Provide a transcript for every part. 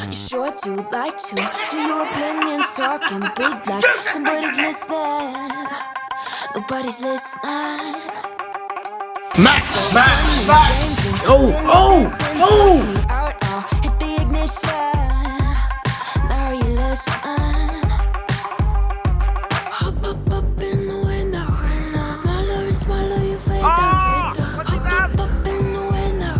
You sure do like to share your opinions, talking big like somebody's listening. Nobody's listening. Max, Max, Max! Oh, oh, oh! Hit the ignition. Now you listen. Hop up in the window. Smaller and smaller you fade down. Hop up in the window.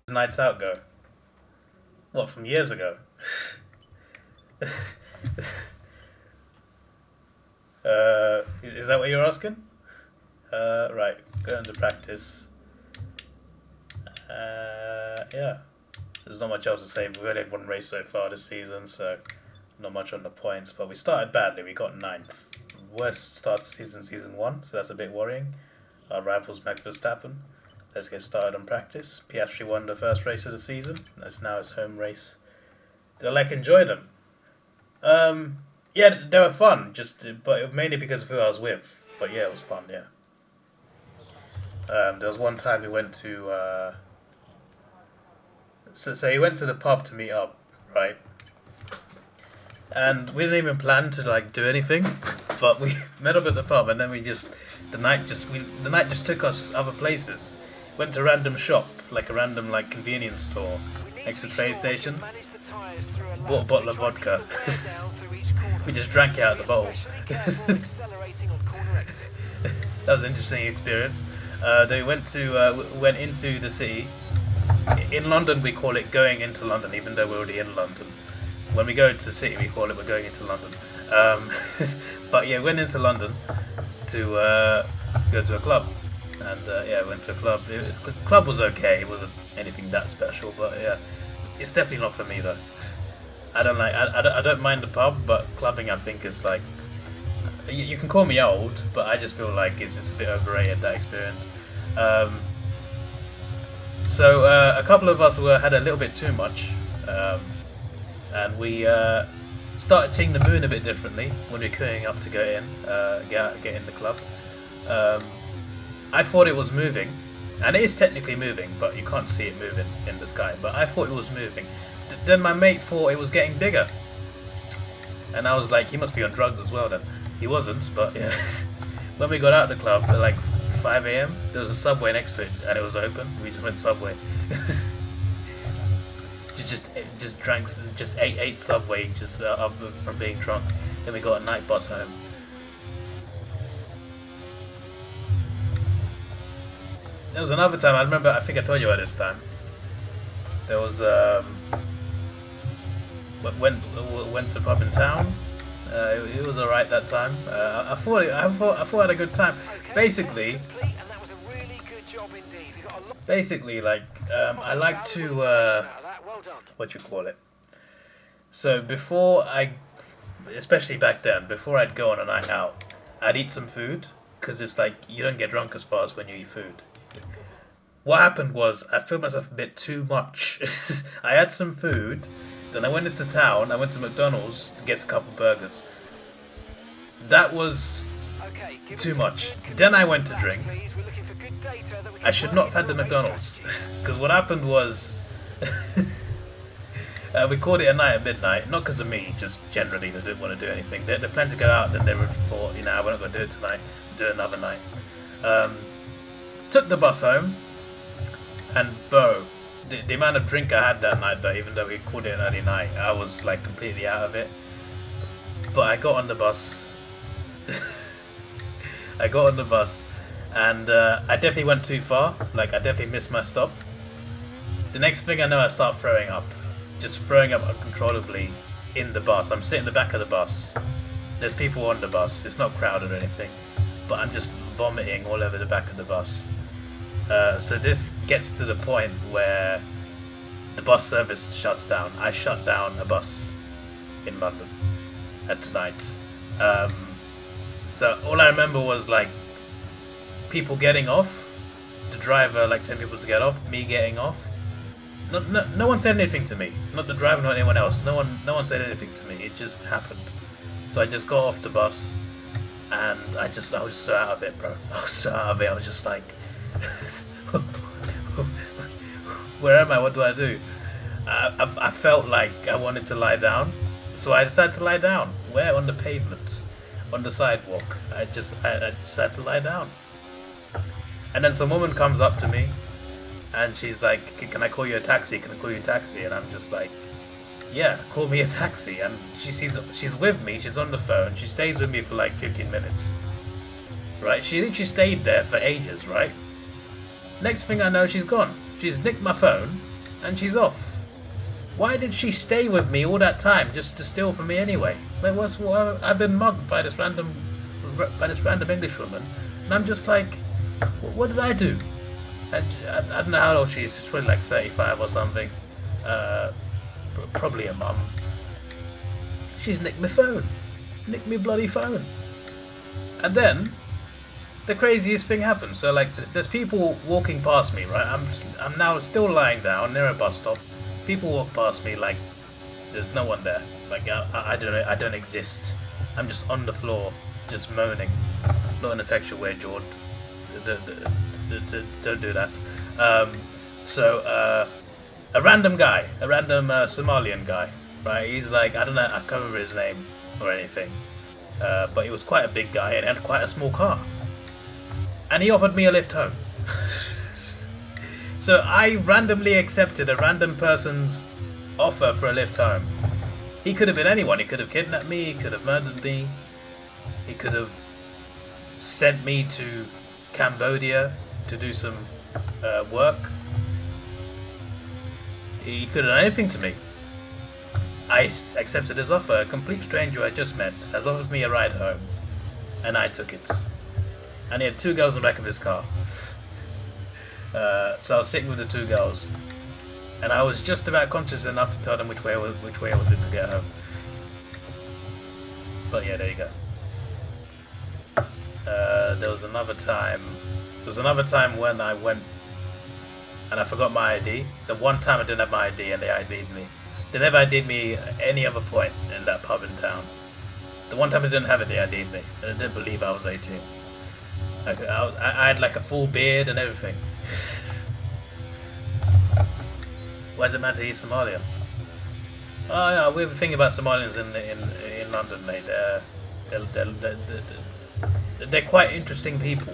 Nights out go? What, from years ago? Is that what you're asking? Right, going to practice. Yeah, there's not much else to say. We've only had one race so far this season, so not much on the points. But we started badly. We got 9th. Worst start to season 1, so that's a bit worrying. Our rivals Max Verstappen. Let's get started on practice. Piastri won the first race of the season. That's now his home race. Did I enjoy them? Yeah, they were fun. But mainly because of who I was with. But yeah, it was fun. Yeah. There was one time we went to. So he went to the pub to meet up, right? And we didn't even plan to do anything, but we met up at the pub, and then the night just took us other places. Went to a random shop, like a random convenience store next to the train station. Bought a bottle of vodka. We just drank it out of the bowl. That was an interesting experience. They went into the city. In London, we call it going into London, even though we're already in London. When we go to the city, we call it we're going into London. But yeah, went into London to go to a club. And yeah, went to a club. The club was okay. It wasn't anything that special, but yeah, it's definitely not for me though. I don't mind the pub, but clubbing I think is you can call me old, but I just feel like it's a bit overrated, that experience. So a couple of us had a little bit too much, and we started seeing the moon a bit differently when we were queuing up to get in the club. I thought it was moving, and it is technically moving, but you can't see it moving in the sky. But I thought it was moving. Then my mate thought it was getting bigger, and I was like, he must be on drugs as well. Then he wasn't, but yeah. When we got out of the club at 5 a.m., there was a Subway next to it, and it was open. We just went Subway. just drank, just ate Subway from being drunk. Then we got a night bus home. There was another time, I think I told you about this time. There was, went to pub in town. It was alright that time. I thought I had a good time. Basically, I like to, what you call it. So especially back then, before I'd go on a night out, I'd eat some food, because it's you don't get drunk as fast when you eat food. What happened was I filled myself a bit too much. I had some food, then I went into town. I went to McDonald's to get a couple burgers. That was too much. Then I went to drink. I should not have had the McDonald's, because what happened was we called it a night at midnight. Not because of me, just generally they didn't want to do anything. They planned to go out, then they thought, we're not going to do it tonight. Do it another night. Took the bus home. And the amount of drink I had that night, though, even though we called it an early night, I was completely out of it. But I got on the bus. And I definitely went too far. I definitely missed my stop. The next thing I know, I start throwing up. Just throwing up uncontrollably in the bus. I'm sitting in the back of the bus. There's people on the bus. It's not crowded or anything. But I'm just vomiting all over the back of the bus. So this gets to the point where the bus service shuts down. I shut down a bus in London at night. So all I remember was people getting off. The driver like telling people to get off. Me getting off. No one said anything to me. Not the driver, not anyone else. No one said anything to me. It just happened. So I just got off the bus, and I was so out of it, bro. I was so out of it. I was just like, where am I? What do I do? I felt like I wanted to lie down, so I decided to lie down. Where? On the pavement, on the sidewalk. I decided to lie down. And then some woman comes up to me, and she's like, "Can I call you a taxi? Can I call you a taxi?" And I'm just like, "Yeah, call me a taxi." And she's with me. She's on the phone. She stays with me for like 15 minutes. Right? She literally stayed there for ages. Right? Next thing I know, she's gone. She's nicked my phone, and she's off. Why did she stay with me all that time just to steal from me anyway? Like, I've been mugged by this random English woman, and I'm just like, what did I do? I don't know how old she is. She's probably like 35 or something. Probably a mum. She's nicked my phone. Nicked me bloody phone. And then the craziest thing happens. So like, there's people walking past me, right? I'm now still lying down near a bus stop. People walk past me like there's no one there. Like I don't exist. I'm just on the floor, just moaning. Not in a sexual way, George. Don't do that. So a random guy, a random Somalian guy, right? He's like, I don't know, I can't remember his name or anything, but he was quite a big guy and had quite a small car. And he offered me a lift home. So I randomly accepted a random person's offer for a lift home. He could have been anyone. He could have kidnapped me. He could have murdered me. He could have sent me to Cambodia to do some work. He could have done anything to me. I accepted his offer. A complete stranger I just met has offered me a ride home, and I took it. And he had 2 girls in the back of his car. So I was sitting with the 2 girls, and I was just about conscious enough to tell them which way was it to get home. But yeah, there you go. There was another time. There was another time when I went and I forgot my ID. The one time I didn't have my ID and they ID'd me. They never ID'd me at any other point in that pub in town. The one time I didn't have it, they ID'd me, and I didn't believe I was 18. Like, I had like a full beard and everything. Why does it matter he's Somalian? Oh yeah, weird thing about Somalians in London, mate. They're quite interesting people.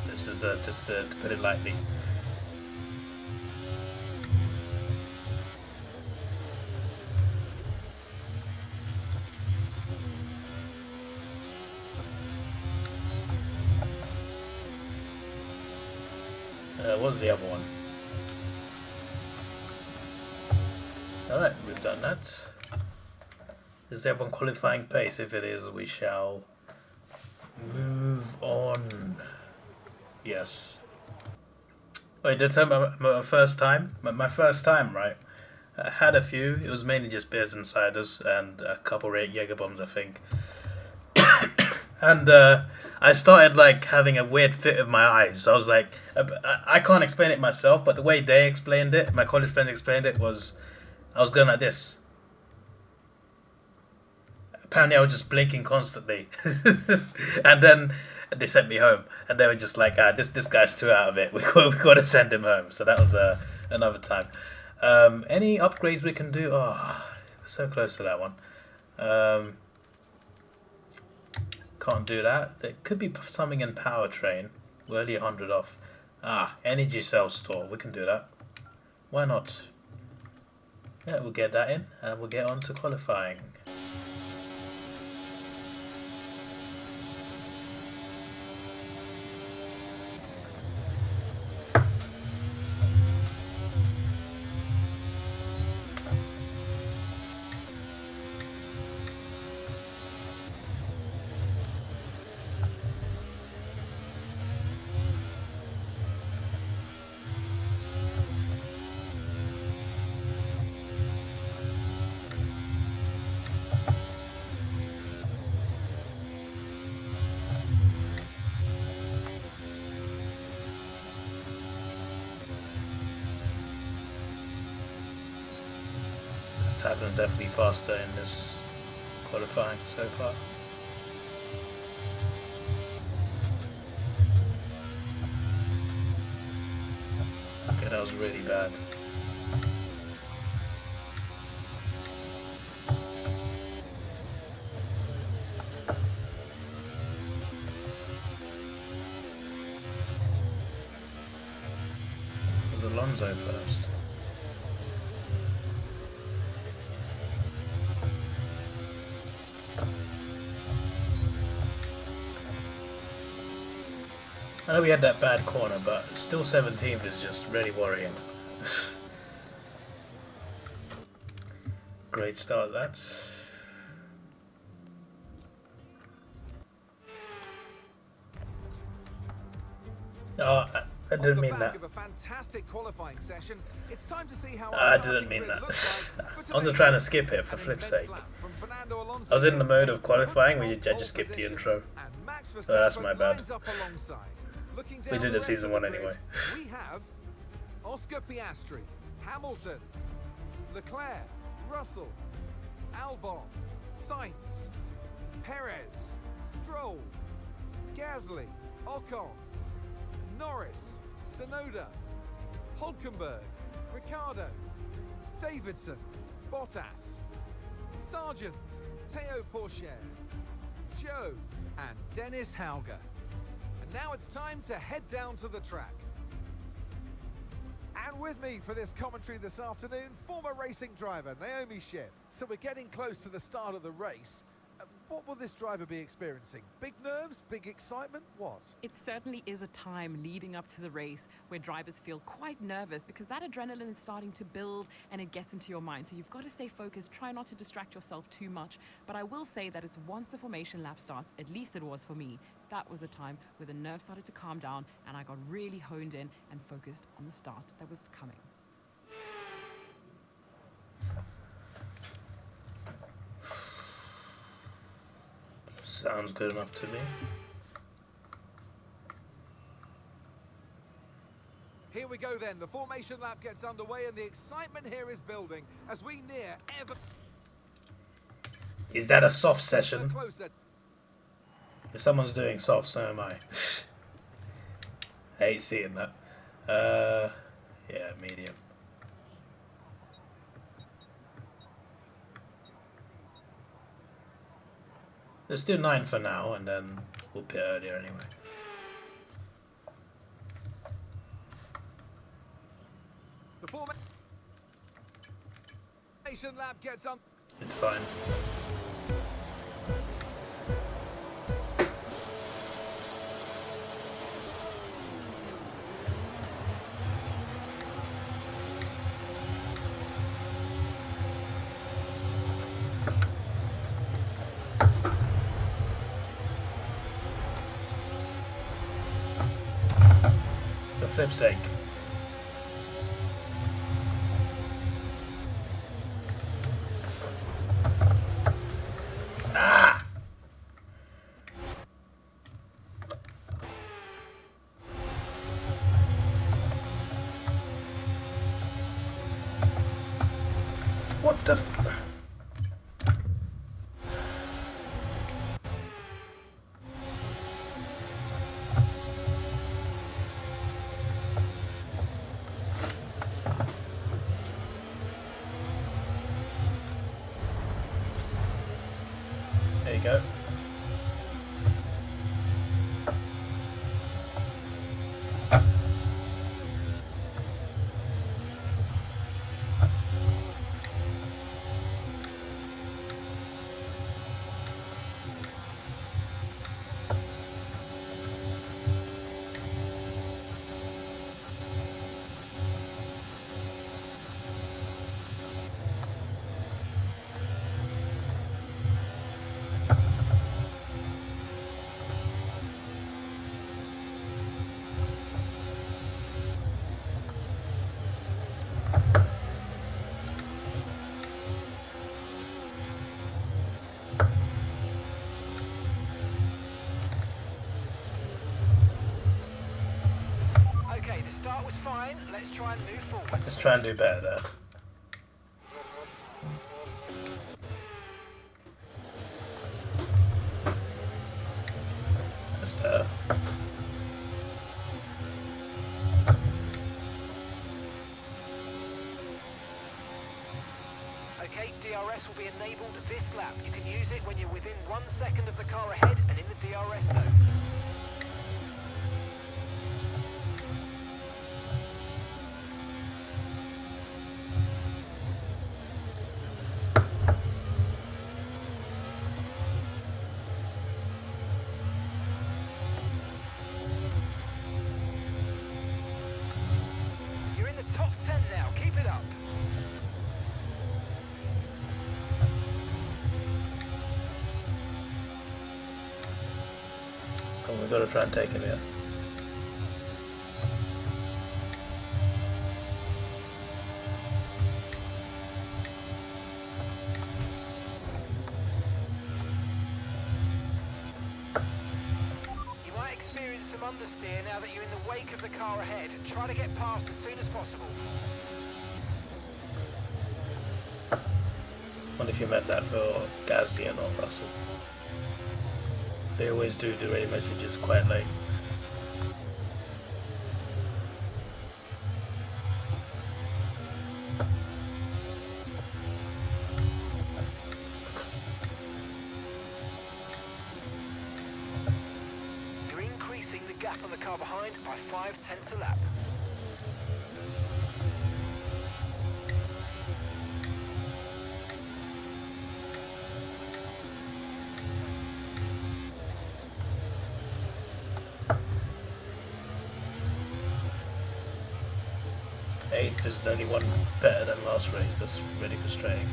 This is just to put it lightly. What was the other one? Alright, we've done that. Is everyone qualifying pace? If it is, we shall move on. Yes. Wait, did I tell you my first time? My first time, right? I had a few. It was mainly just beers and ciders and a couple of Jaeger bombs, I think. And I started like having a weird fit of my eyes. So I was like, I can't explain it myself, but the way they explained it, my college friend explained it, was I was going like this. Apparently I was just blinking constantly. And then they sent me home, and they were just like, this guy's too out of it. We got to send him home. So that was another time. Any upgrades we can do? Oh, we're so close to that one. Can't do that. There could be something in Powertrain. We're only 100 off. Energy cell store. We can do that. Why not? Yeah, we'll get that in, and we'll get on to qualifying. happened definitely faster in this qualifying so far. Okay, that was really bad. It was Alonso first. I know we had that bad corner, but still 17th is just really worrying. Great start, that. Oh, I didn't mean that. I didn't mean that. I wasn't trying to skip it, for flip's sake. I was in the mode of qualifying where I just skipped the intro. So that's my bad. We did it season 1 anyway. We have Oscar Piastri, Hamilton, Leclerc, Russell, Albon, Sainz, Perez, Stroll, Gasly, Ocon, Norris, Tsunoda, Hulkenberg, Ricciardo, Davidson, Bottas, Sargent, Teo Pourchaire, Joe, and Dennis Hauger. And now it's time to head down to the track. And with me for this commentary this afternoon, former racing driver Naomi Schiff. So we're getting close to the start of the race. What will this driver be experiencing? Big nerves, big excitement, what? It certainly is a time leading up to the race where drivers feel quite nervous because that adrenaline is starting to build and it gets into your mind. So you've got to stay focused, try not to distract yourself too much. But I will say that it's once the formation lap starts, at least it was for me, that was a time where the nerves started to calm down and I got really honed in and focused on the start that was coming. Sounds good enough to me. Here we go then. The formation lap gets underway and the excitement here is building as we near ever. Is that a soft session? Closer. If someone's doing soft, so am I. I hate seeing that. Yeah, medium. Let's do 9 for now, and then we'll pit earlier anyway. The formation lap gets on. It's fine. For flip's sake. Ah! What the f- There you go. Okay, the start was fine. Let's try and move forward. Let's try and do better there. That's better. Okay, DRS will be enabled this lap. You can use it when you're within 1 second of the car ahead and in the DRS zone. You're in the top 10 now. Keep it up. Oh, we've got to try and take him here. You might experience some understeer now that you're in the wake of the car ahead. Try to get past as soon as possible. Wonder if you meant that for Gasly and not Russell. They always do delay messages quite late. You're increasing the gap on the car behind by 5/10 a lap. Eighth is the only one better than last race. That's really frustrating.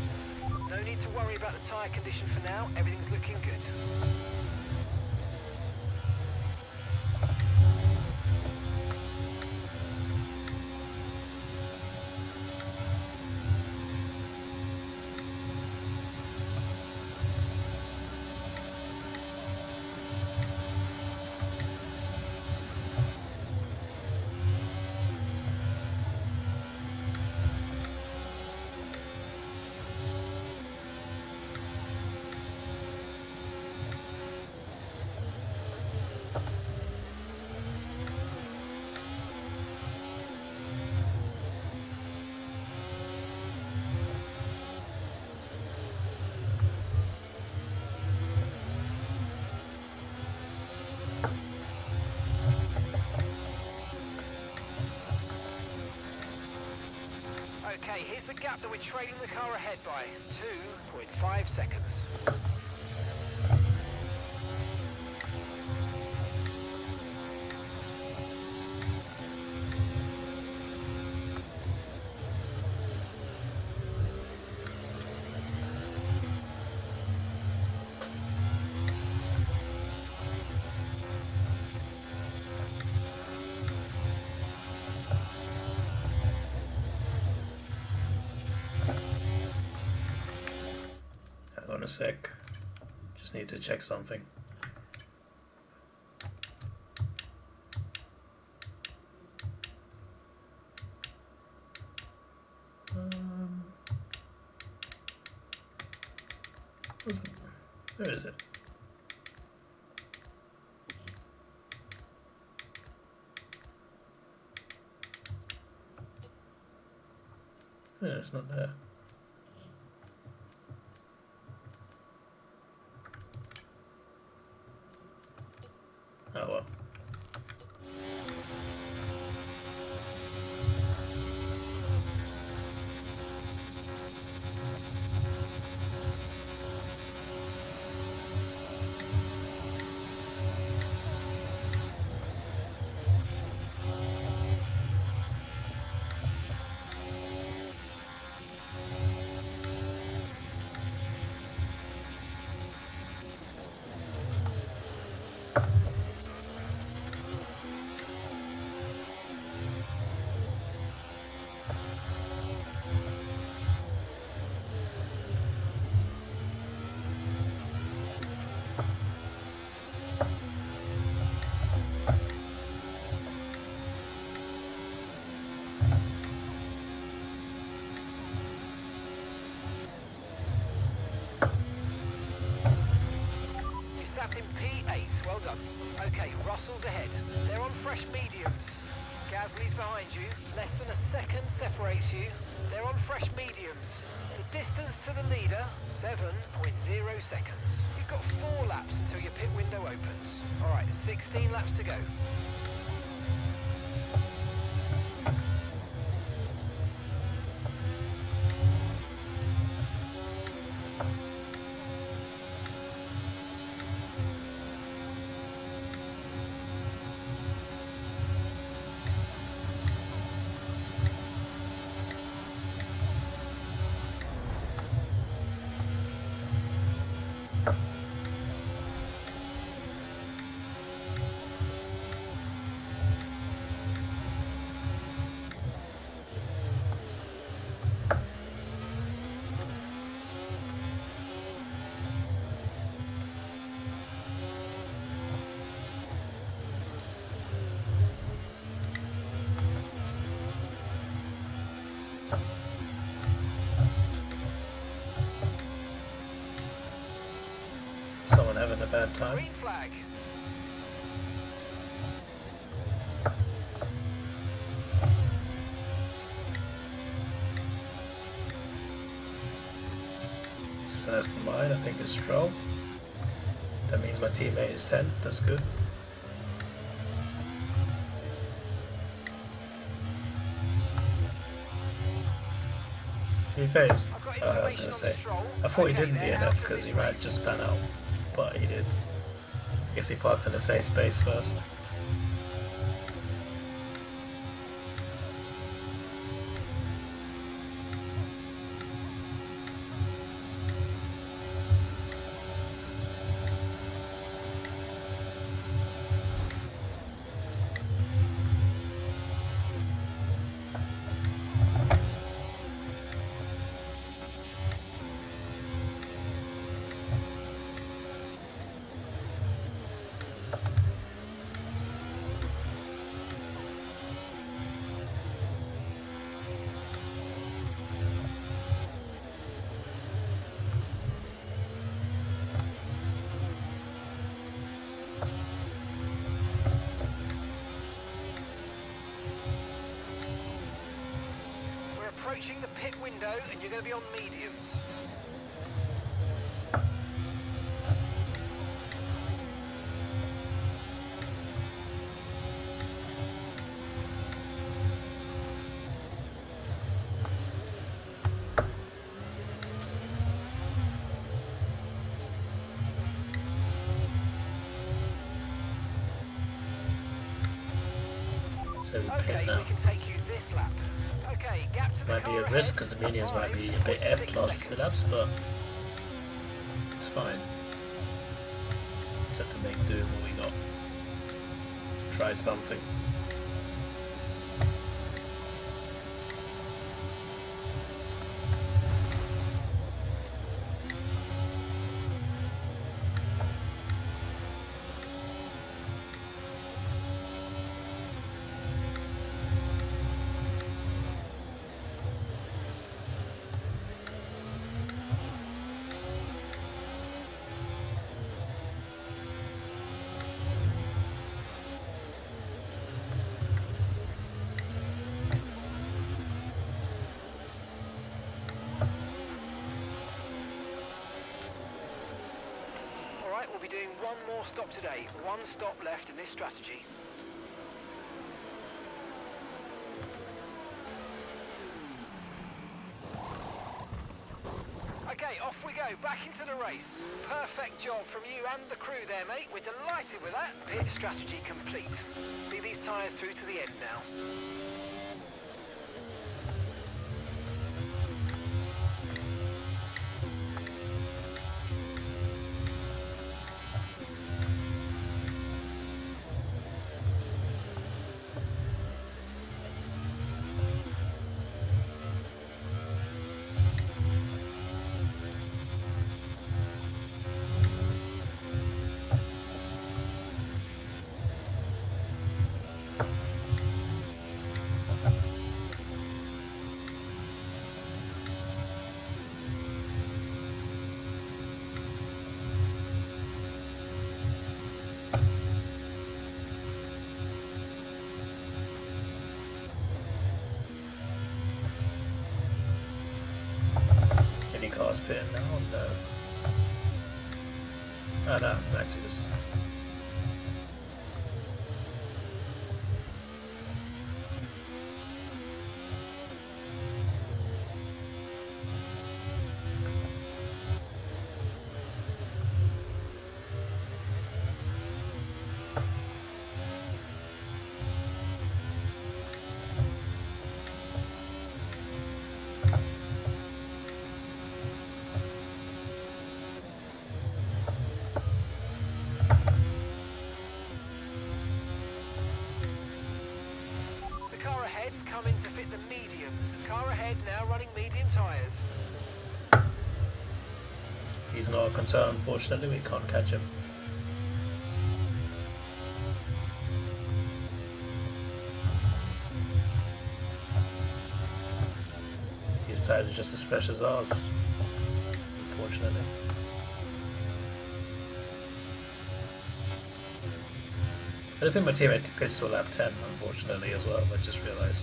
No need to worry about the tyre condition for now. Everything's looking good. Okay, here's the gap that we're trailing the car ahead by. 2.5 seconds. Hang on a sec. Just need to check something. Where is it? No, it's not there. Oh well. That's in P8. Well done. Okay, Russell's ahead. They're on fresh mediums. Gasly's behind you. Less than a second separates you. They're on fresh mediums. The distance to the leader, 7.0 seconds. You've got 4 laps until your pit window opens. All right, 16 laps to go. Someone having a bad time. Green flag. So that's mine, I think it's Stroll. That means my teammate is 10th, that's good. To be fair, I've got I was information going on to say, Stroll. I thought he Okay, didn't they're DNF out of because this he might race. just span out, but he did. I guess he parked in a safe space first. We're approaching the pit window and you're going to be on mediums. So we Okay, pit now. we can take you this lap. Okay, gap to the Might be car a risk ahead, because the minions might be a bit 5.6 effed last few seconds. laps, but it's fine. Just have to make do with what we got. Try something. Alright, we'll be doing one more stop today. One stop left in this strategy. Okay, off we go, back into the race. Perfect job from you and the crew there, mate. We're delighted with that. Pit strategy complete. See these tyres through to the end now. pitting now? No. Oh no, Max is. Coming to fit the mediums. Car ahead now running medium tyres. He's not a concern, unfortunately, we can't catch him. His tyres are just as fresh as ours, unfortunately. I don't think my teammate pits to lap 10, unfortunately, as well, I just realised.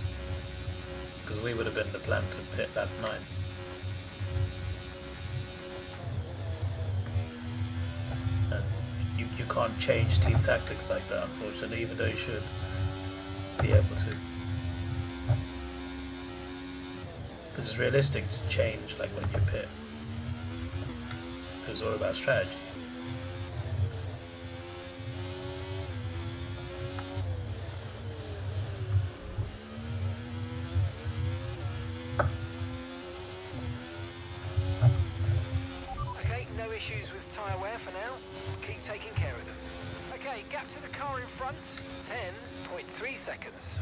Because we would have been the plan to pit lap 9. And you can't change team tactics like that, unfortunately, even though you should be able to. Because it's realistic to change like when you pit. It's all about strategy. Issues with tyre wear for now. Keep taking care of them. Okay, gap to the car in front, 10.3 seconds.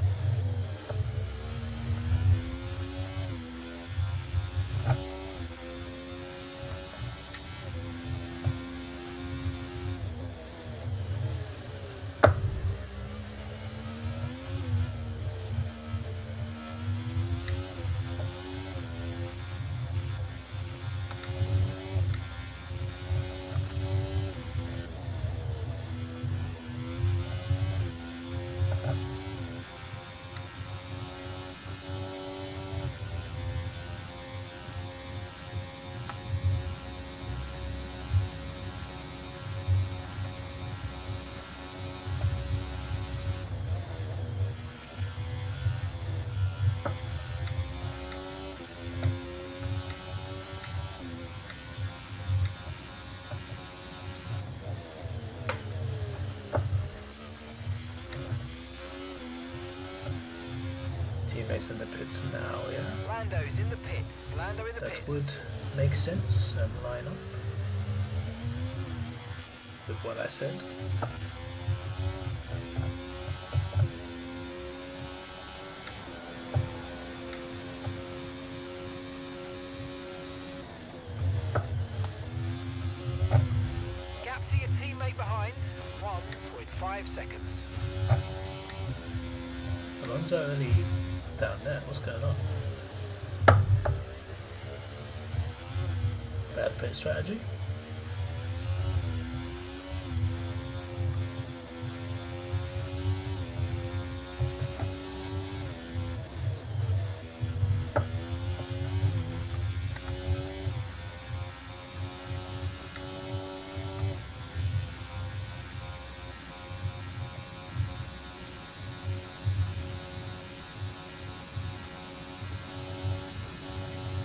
Teammates in the pits now, yeah. Lando's in the pits. Lando in the pits. That would make sense and line up with what I said. Gap to your teammate behind, 1.5 seconds. Alonso early down there, what's going on? Bad pit strategy?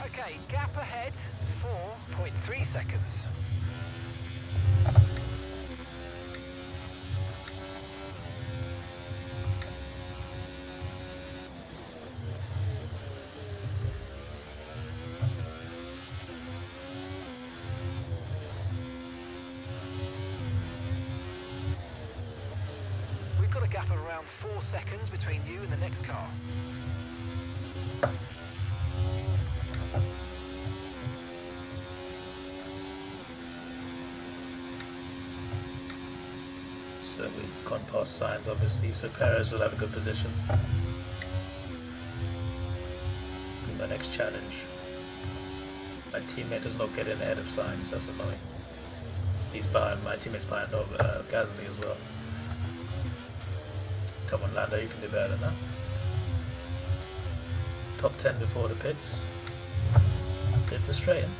Okay, gap ahead, 4.3 seconds. We've got a gap of around 4 seconds between you and the next car. So we've gone past signs, obviously, so Perez will have a good position in the next challenge. My teammate does not get in ahead of signs, that's annoying. He's behind, my teammate's behind Gasly as well. Come on, Lando, you can do better than that. Top 10 before the pits. Did the straight in.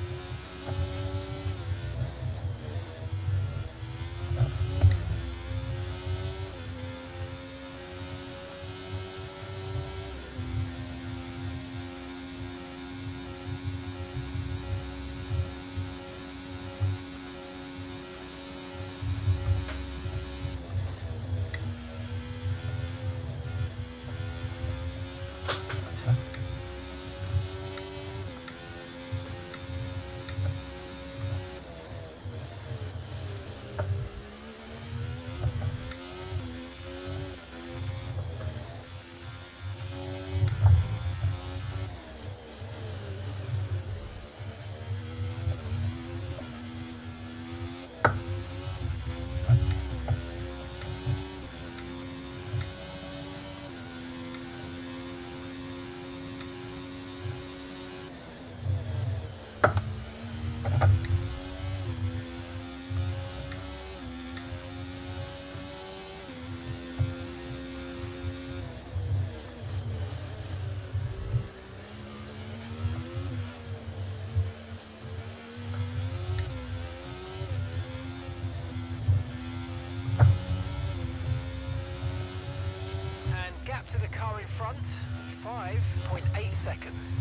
And gap to the car in front, 5.8 seconds.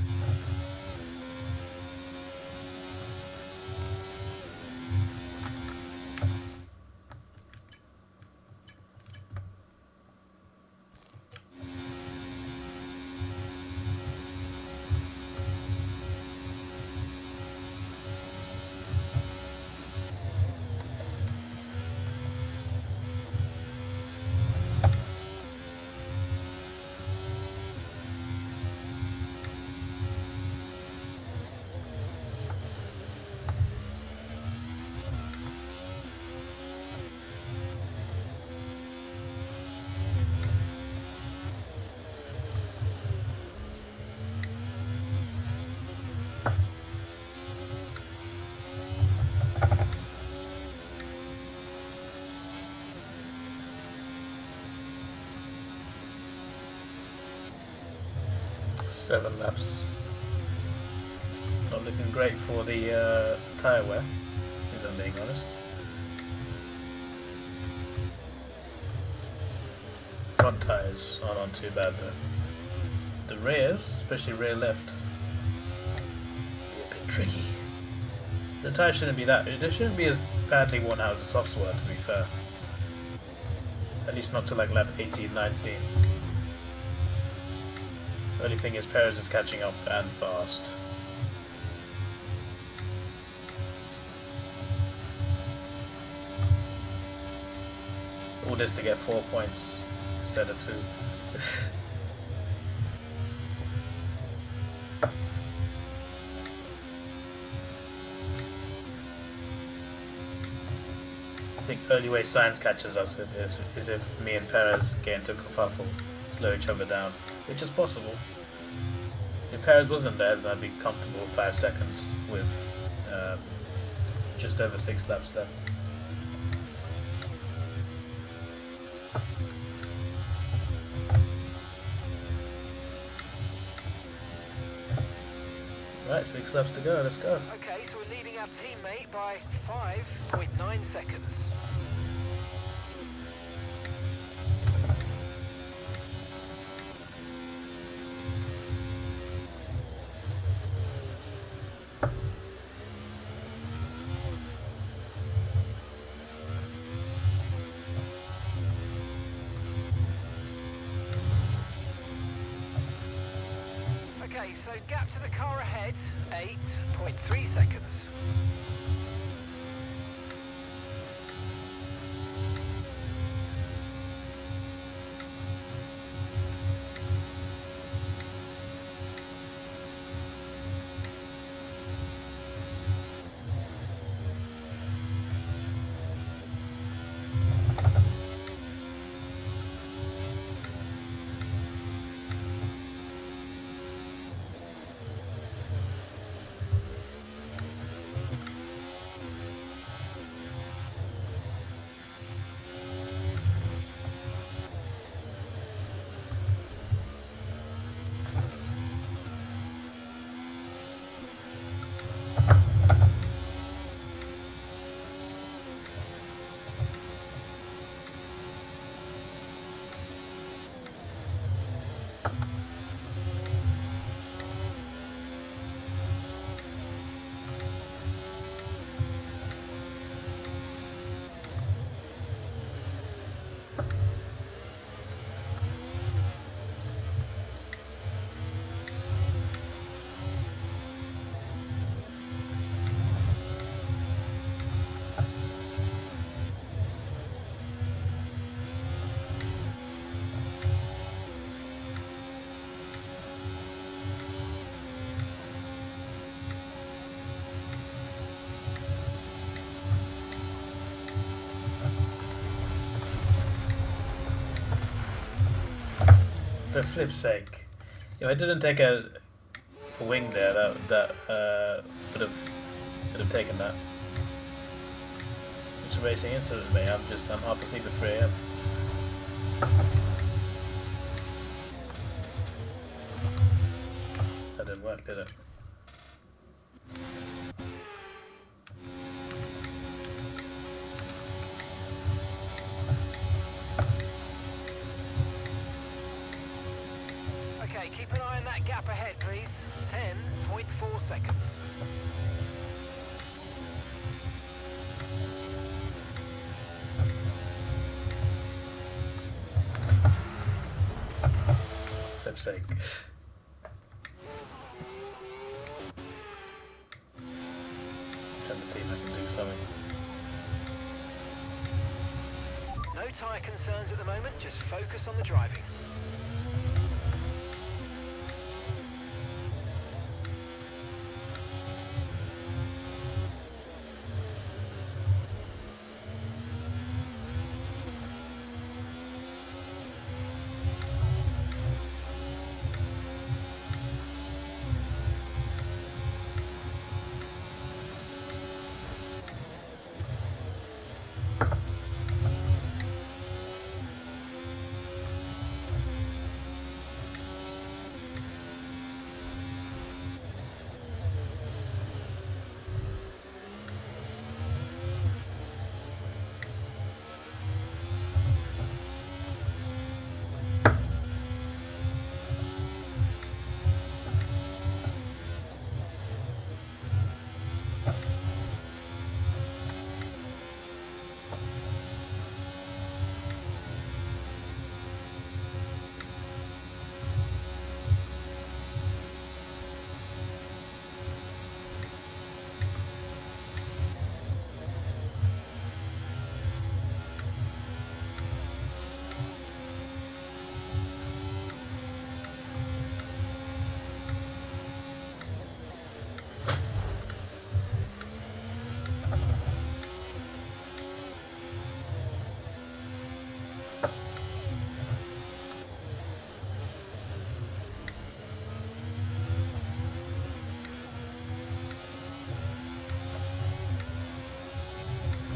Seven laps. Not looking great for the tyre wear, if I'm being honest. Front tyres are not too bad though. The rears, especially rear left, a bit tricky. The tyre shouldn't be that. They shouldn't be as badly worn out as the softs were, to be fair. At least not to like lap 18, 19. The only thing is Perez is catching up and fast. All this to get 4 points instead of 2. I think early way Sainz catches us is if me and Perez get into kerfuffle, slow each other down, which is possible. If Perez wasn't there, then I'd be comfortable with 5 seconds with just over 6 laps left. Right, 6 laps to go, let's go. Okay, so we're leading our teammate by 5.9 seconds. Okay, so gap to the car ahead, 8.3 seconds. For flip's sake. If I didn't take a wing there, that would have taken that. It's racing incident me. I'm half asleep at 3 AM. That didn't work, did it? Okay, keep an eye on that gap ahead, please. 10.4 seconds. Flip's sake. Trying to see if I can do something. No tyre concerns at the moment, just focus on the driving.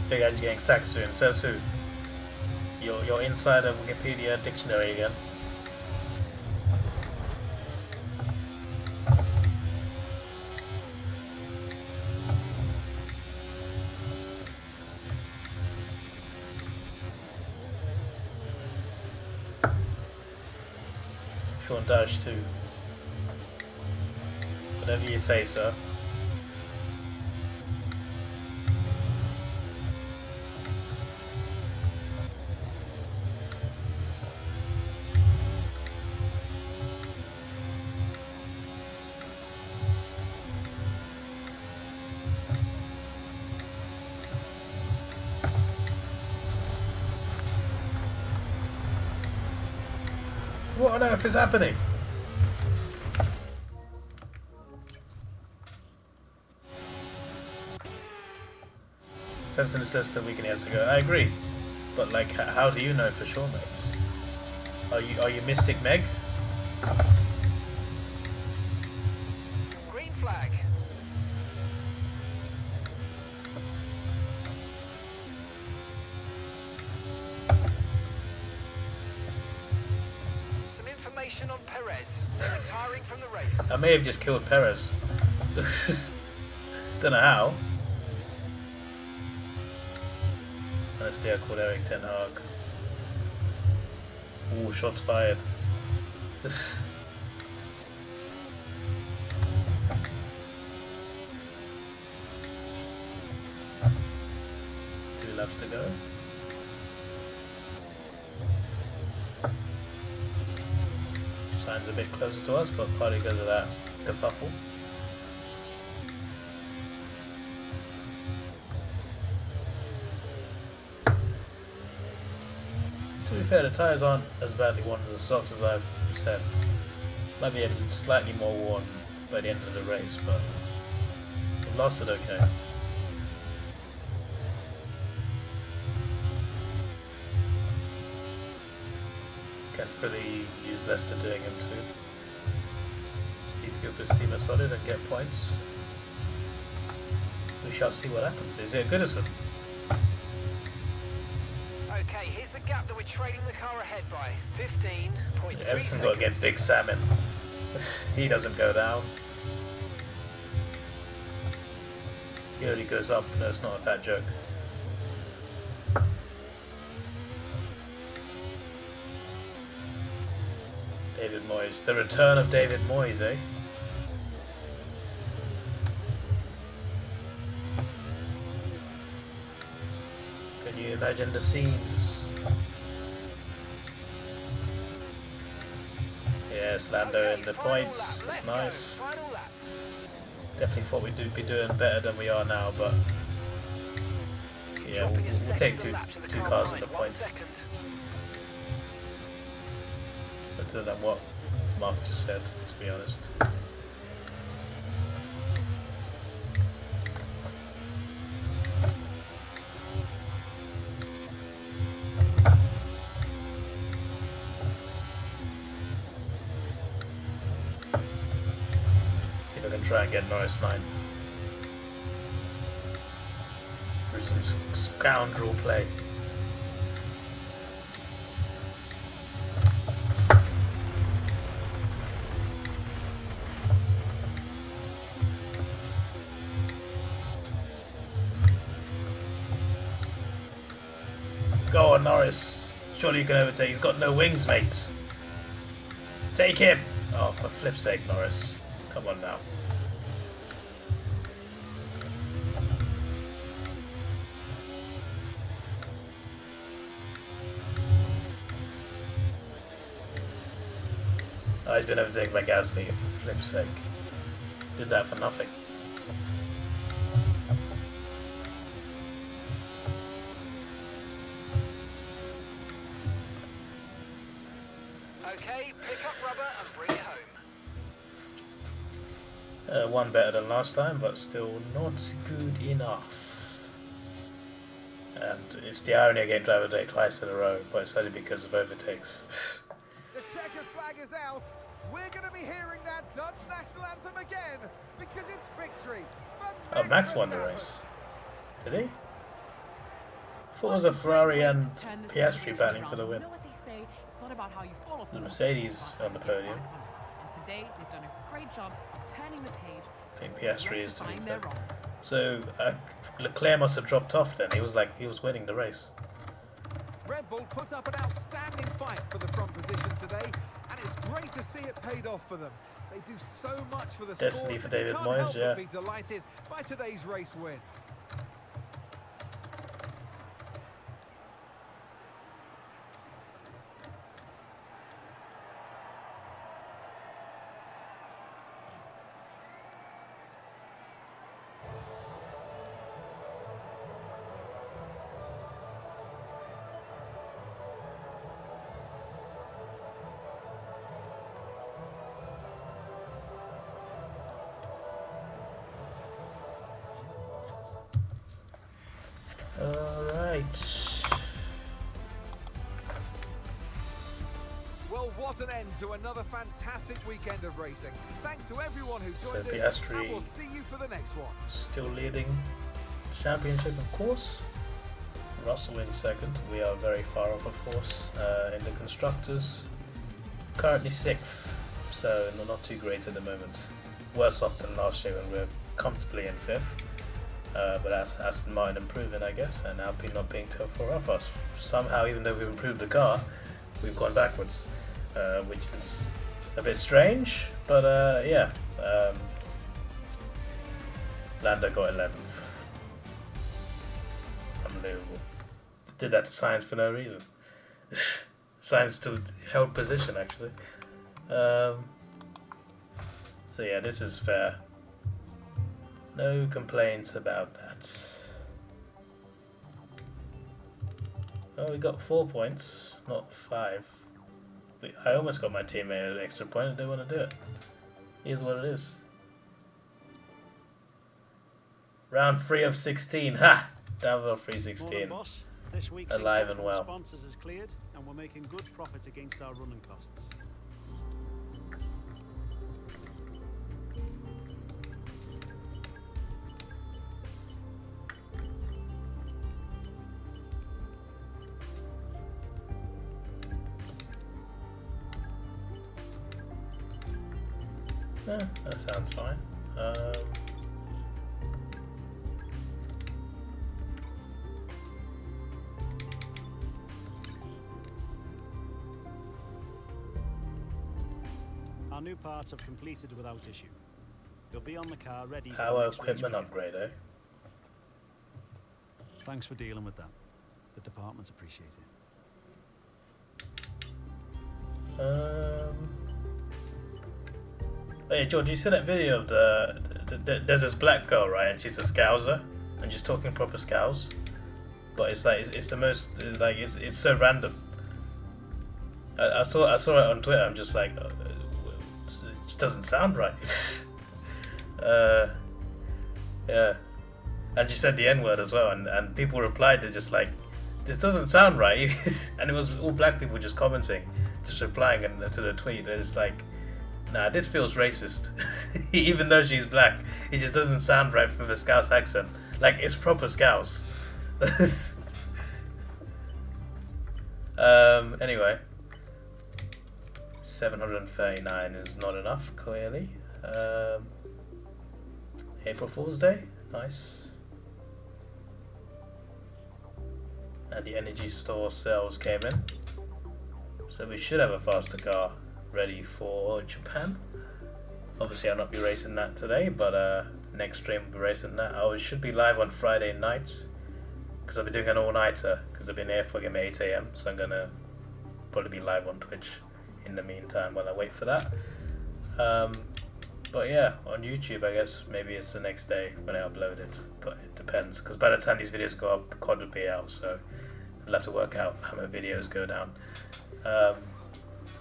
Big Ed getting sacked soon. Says who? You're inside of Wikipedia dictionary again. Sean Dash too. Whatever you say, sir. What on earth is happening? Benson says the weekend has to go. I agree, but like, how do you know for sure, mate? Are you Mystic Meg? Green flag. Some information on Perez. They're retiring from the race. I may have just killed Perez. Don't know how. Unless they are called Eric Ten Hag. Ooh, shots fired. Two laps to go. Sign's a bit closer to us, but partly because of that kerfuffle. To be fair, the tyres aren't as badly worn as the softs as I've said. Might be slightly more worn by the end of the race, but we've lasted okay. Can really use Leicester doing him too. Just keep his team solid and get points. We shall see what happens. Is it Goodison? Okay, here's the gap that we're trailing the car ahead by. 15.3 Everton's seconds. got to get Big Sam in. He doesn't go down. He only goes up. No, it's not a fat joke. David Moyes. The return of David Moyes, eh? Can you imagine the scenes? Yes, Lando in the points. That's nice. Final lap. Definitely thought we'd be doing better than we are now, but yeah, Dropping a we'll second take a two lap to the cars car in the behind, 1 points. second. Better than what Mark just said, to be honest. See if I can try and get Norris 9 through some scoundrel play. Go on, Norris. Surely you can overtake. He's got no wings, mate. Take him. Oh, for flip's sake, Norris. Come on now. Oh, he's been overtaken by Gasly, for flip's sake. Did that for nothing. Okay, pick up rubber and bring it home. One better than last time, but still not good enough. And it's the irony of getting driver day twice in a row, but it's only because of overtakes. The checkered flag is out. We're going to be hearing that Dutch national anthem again because it's victory for Oh, Max won the Verstappen. race. Did he? I thought it was a Ferrari and Piastri battling for the win. You know what they say? It's not about how you fall off The horse, Mercedes it's on the about how you podium. get back on it. And today they've done a great job of turning the page, I think Piastri is to be rectifying fair. their wrongs. So Leclerc must have dropped off then. He was winning the race. Red Bull put up an outstanding fight for the front position today, and it's great to see it paid off for them. They do so much for the Destiny sport, for and you David can't Moyes, help yeah. but be delighted by today's race win. Alright. Well, what an end to another fantastic weekend of racing. Thanks to everyone who So joined us, Piastri and we'll see you for the next one. still leading the championship, of course. Russell in second. We are very far off, of course, in the constructors. Currently 6th, so not too great at the moment. Worse off than last year when we were comfortably in 5th. But Aston Martin improving, I guess, and Alpine not being too far off us. Somehow, even though we've improved the car, we've gone backwards, which is a bit strange, but yeah. Lando got 11th. Unbelievable. Did that to Sainz for no reason. Sainz still held position, actually. So yeah, this is fair. No complaints about that. Oh, we got 4 points, not 5. I almost got my teammate an extra point. I didn't want to do it. Here's what it is. Round 3 of 16. Ha! Downville 316. This week's alive income and from well. sponsors is cleared, and we're making good profit against our running costs. Yeah, that sounds fine. Our new parts have completed without issue. They'll be on the car ready for the Power next race equipment weekend. upgrade, eh? Thanks for dealing with that. The department appreciate it. Hey George, you see that video of there's this black girl, right, and she's a Scouser, and she's talking proper Scouse, but it's like it's the most like it's so random. I saw it on Twitter. I'm just like, it just doesn't sound right. Yeah, and she said the N-word as well, and people replied to just like, this doesn't sound right, and it was all black people just commenting, just replying to the tweet. They're just like, nah, this feels racist. Even though she's black, it just doesn't sound right with a Scouse accent. Like, it's proper Scouse. Anyway. 739 is not enough, clearly. April Fool's Day. Nice. And the energy store sales came in. So we should have a faster car ready for Japan. Obviously I'll not be racing that today, but next stream we'll be racing that. I should be live on Friday night, because I'll be doing an all-nighter, because I've been here for 8 AM, so I'm gonna probably be live on Twitch in the meantime while I wait for that. But yeah, on YouTube I guess maybe it's the next day when I upload it, but it depends, because by the time these videos go up, COD will be out, so I'll have to work out how my videos go down.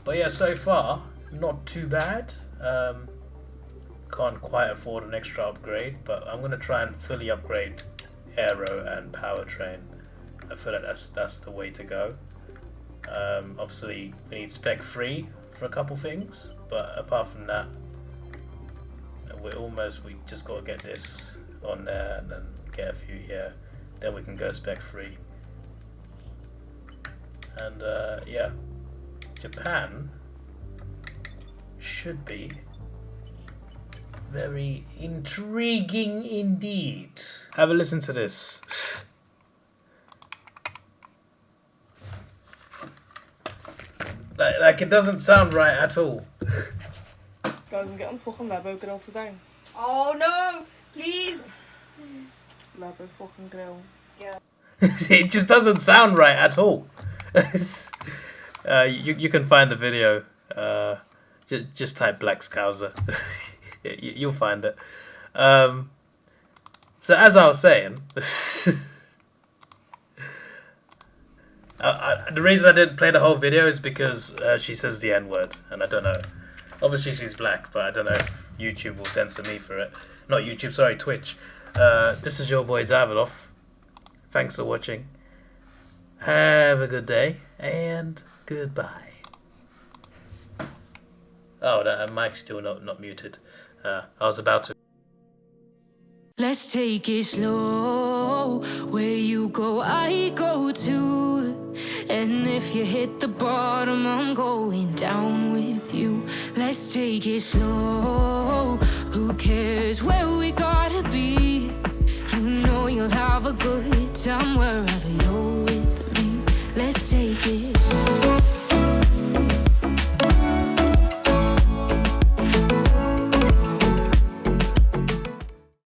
But yeah, so far, not too bad. Can't quite afford an extra upgrade, but I'm going to try and fully upgrade Aero and Powertrain. I feel like that's the way to go. Obviously, we need spec 3 for a couple things, but apart from that, we just got to get this on there and then get a few here. Then we can go spec 3. And yeah. Japan should be very intriguing indeed. Have a listen to this. like it doesn't sound right at all. Go and get on fucking Labo grill today. Oh no! Please! Labo fucking grill. Yeah. It just doesn't sound right at all. You can find the video. Just type Black Scouser. You'll find it. So as I was saying, the reason I didn't play the whole video is because she says the N-word, and I don't know. Obviously she's black, but I don't know if YouTube will censor me for it. Not YouTube, sorry, Twitch. This is your boy Davidoff. Thanks for watching. Have a good day, and goodbye. Oh, that mic's still not muted. I was about to. Let's take it slow. Where you go, I go too. And if you hit the bottom, I'm going down with you. Let's take it slow. Who cares where we gotta be? You know you'll have a good time wherever you're with me. Let's take it